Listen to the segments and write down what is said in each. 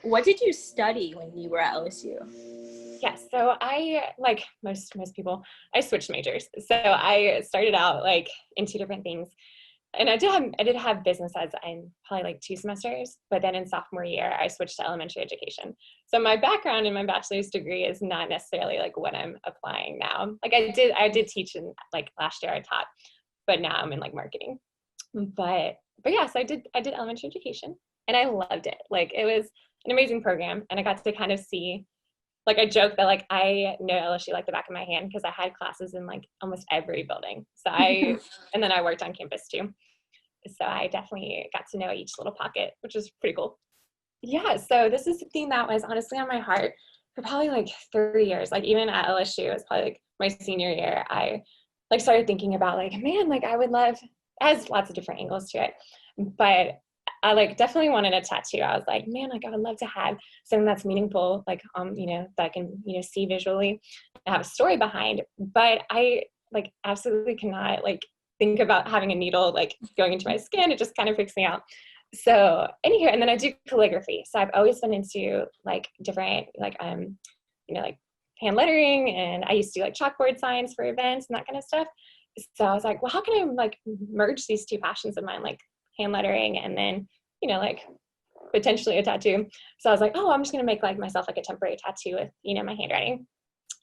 What did you study when you were at LSU? Yes, so I, like most people, I switched majors. So I started out like in two different things. And I did have business as in probably like 2 semesters, but then in sophomore year, I switched to elementary education. So my background in my bachelor's degree is not necessarily like what I'm applying now. Like I did teach in like last year I taught, but now I'm in like marketing. But yeah, so I did elementary education and I loved it. Like it was an amazing program and I got to kind of see, like I joke that like I know LSU like the back of my hand because I had classes in like almost every building. And then I worked on campus too. So I definitely got to know each little pocket, which is pretty cool. Yeah, so this is something that was honestly on my heart for probably like 3 years. Like even at LSU, it was probably like my senior year, I like started thinking about like, man, like I would love, it has lots of different angles to it, but I like definitely wanted a tattoo. I was like, man, like I would love to have something that's meaningful, like that I can, see visually and have a story behind. But I like absolutely cannot like think about having a needle like going into my skin. It just kind of freaks me out. So anywho, and then I do calligraphy. So I've always been into like different like like hand lettering, and I used to do like chalkboard signs for events and that kind of stuff. So I was like, well, how can I like merge these two passions of mine, like hand lettering and then, like potentially a tattoo. So I was like, oh, I'm just going to make like myself like a temporary tattoo with, my handwriting.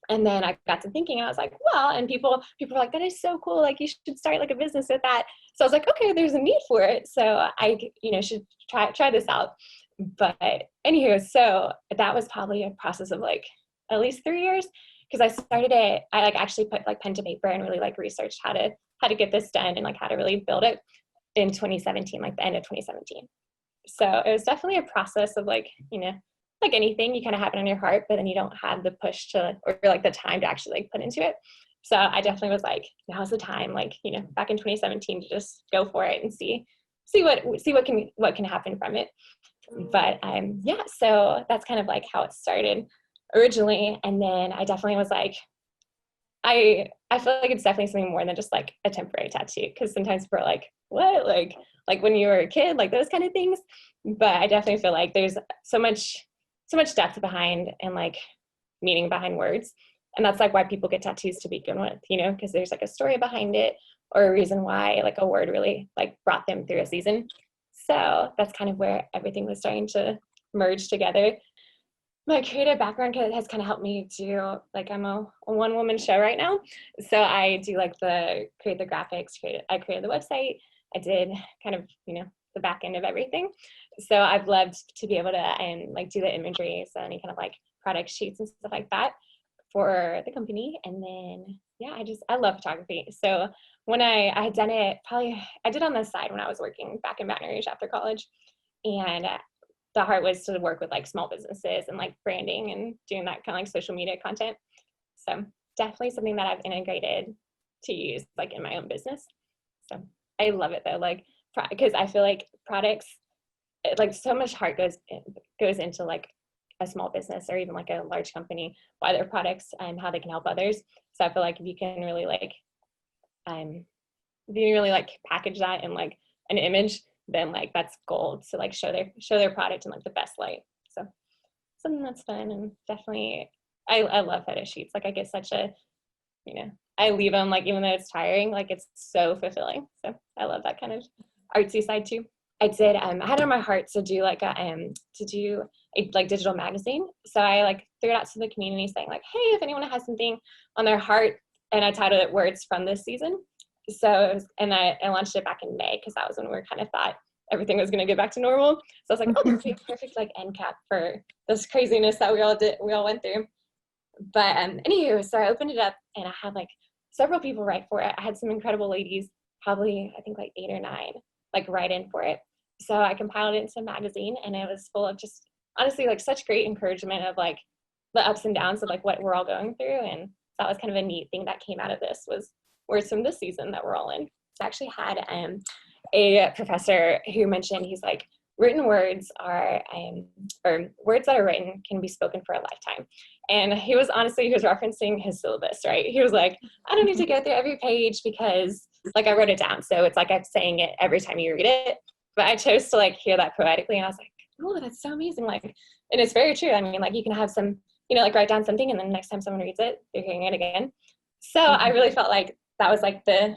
And then I got to thinking, I was like, well, and people were like, that is so cool. Like you should start like a business with that. So I was like, okay, there's a need for it. So I, should try this out. But anywho, so that was probably a process of like at least 3 years, because I started it, I like actually put like pen to paper and really like researched how to get this done and like how to really build it in 2017, like the end of 2017. So it was definitely a process of like, like anything, you kind of have it on your heart, but then you don't have the push to, or like the time to actually like put into it. So I definitely was like, now's the time, like, back in 2017 to just go for it and see what can happen from it. But yeah, so that's kind of like how it started originally. And then I definitely was like, I feel like it's definitely something more than just like a temporary tattoo, because sometimes people are like, what, like when you were a kid, like those kind of things. But I definitely feel like there's so much depth behind and like meaning behind words, and that's like why people get tattoos to begin with, because there's like a story behind it or a reason why like a word really like brought them through a season. So that's kind of where everything was starting to merge together. My creative background has kind of helped me do, like, I'm a one-woman show right now. So I do like create the graphics, I created the website. I did kind of, the back end of everything. So I've loved to be able to like do the imagery, so any kind of like product sheets and stuff like that for the company. And then, yeah, I love photography. So when I had done it, I did on the side when I was working back in Baton Rouge after college. And the heart was to work with like small businesses and like branding and doing that kind of like social media content. So definitely something that I've integrated to use like in my own business. So I love it though, like, because I feel like products, like so much heart goes into like a small business or even like a large company, why their products and how they can help others. So I feel like if you can really like package that in like an image, then like that's gold to like show their product in like the best light. So something that's fun, and definitely I love photo shoots. Like I get such a, I leave them like, even though it's tiring, like it's so fulfilling. So I love that kind of artsy side too. I did, I had it on my heart to do like a like digital magazine. So I like threw it out to the community saying like, hey, if anyone has something on their heart, and I titled it Words from This Season. So it was, and I launched it back in May, because that was when we kind of thought everything was going to get back to normal. So I was like, oh, this would be a perfect like end cap for this craziness that we all went through. But anywho, so I opened it up and I had like several people write for it. I had some incredible ladies, probably I think like 8 or 9, like write in for it. So I compiled it into a magazine, and it was full of just honestly like such great encouragement of like the ups and downs of like what we're all going through. And that was kind of a neat thing that came out of this, was Words from This Season that we're all in. So I actually had a professor who mentioned, he's like, written words are, or words that are written can be spoken for a lifetime. And he was referencing his syllabus, right? He was like, I don't need to go through every page because like I wrote it down. So it's like I'm saying it every time you read it. But I chose to like hear that poetically, and I was like, oh, that's so amazing. Like, and it's very true. I mean, like you can have some, like write down something and then next time someone reads it, they're hearing it again. So I really felt like that was like the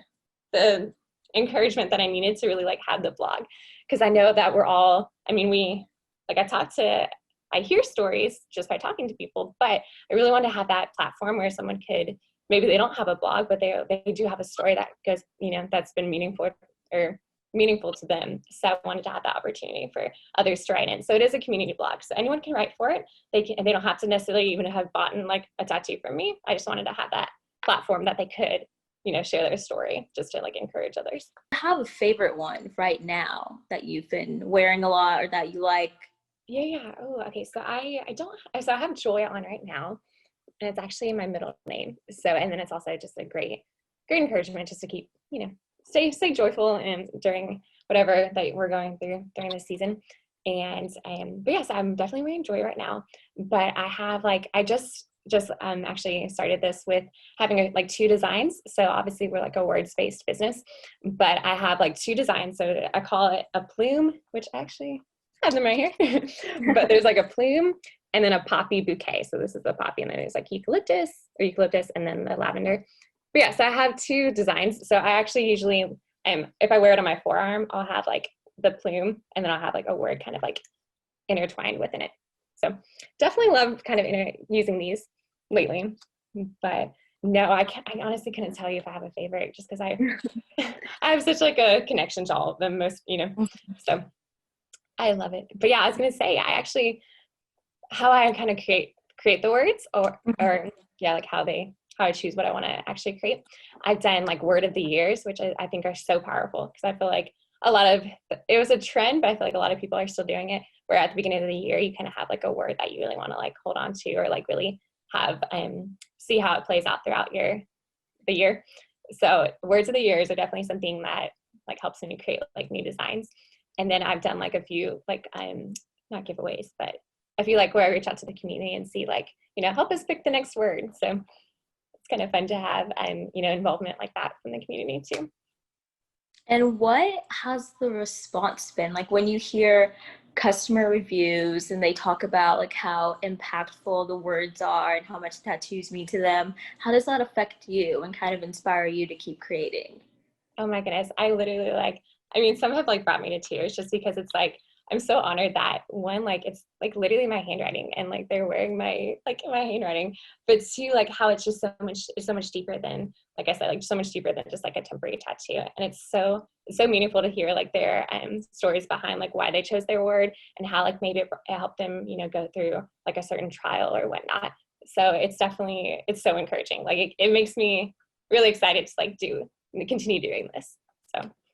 encouragement that I needed to really like have the blog. Cause I know that we're all, I mean, I hear stories just by talking to people, but I really want to have that platform where someone could, maybe they don't have a blog, but they do have a story that goes, that's been meaningful to them. So I wanted to have that opportunity for others to write in. So it is a community blog. So anyone can write for it. They don't have to necessarily even have bought like a tattoo from me. I just wanted to have that platform that they could, share their story just to like encourage others. I have a favorite one right now that you've been wearing a lot or that you like. Yeah. Oh, okay. So I have Joy on right now, and it's actually my middle name. So, and then it's also just a great encouragement just to keep, stay joyful and during whatever that we're going through during this season. And but yes, I'm definitely wearing Joy right now. But I have I just actually started this with having like 2 designs. So obviously we're like a words-based business, but I have like 2 designs. So I call it a plume, which actually I have them right here. But there's like a plume and then a poppy bouquet. So this is the poppy, and then there's like eucalyptus, and then the lavender. But yeah, so I have 2 designs. So I actually usually, if I wear it on my forearm, I'll have like the plume, and then I'll have like a word kind of like intertwined within it. So definitely love kind of using these lately. But no, I honestly couldn't tell you if I have a favorite, just because I have such like a connection to all of them, so I love it. But yeah, I was gonna say, I actually, how I kind of create the words, or yeah, like how I choose what I want to actually create. I've done like word of the years, which I think are so powerful, because I feel like it was a trend, but I feel like a lot of people are still doing it, where at the beginning of the year, you kind of have like a word that you really want to like hold on to, or like really have, see how it plays out throughout the year. So words of the years are definitely something that like helps me create like new designs. And then I've done like a few, like, not giveaways, but I feel like where I reach out to the community and see like, help us pick the next word. So it's kind of fun to have, involvement like that from the community too. And what has the response been? Like when you hear customer reviews and they talk about like how impactful the words are and how much tattoos mean to them, how does that affect you and kind of inspire you to keep creating? Oh my goodness. I literally some have like brought me to tears, just because it's like, I'm so honored that one, like it's like literally my handwriting, and like they're wearing my handwriting, but 2, like how it's just so much deeper than, like I said, like so much deeper than just like a temporary tattoo. And it's so meaningful to hear like their stories behind like why they chose their word, and how like maybe it helped them, go through like a certain trial or whatnot. So it's so encouraging. Like it makes me really excited to like continue doing this. So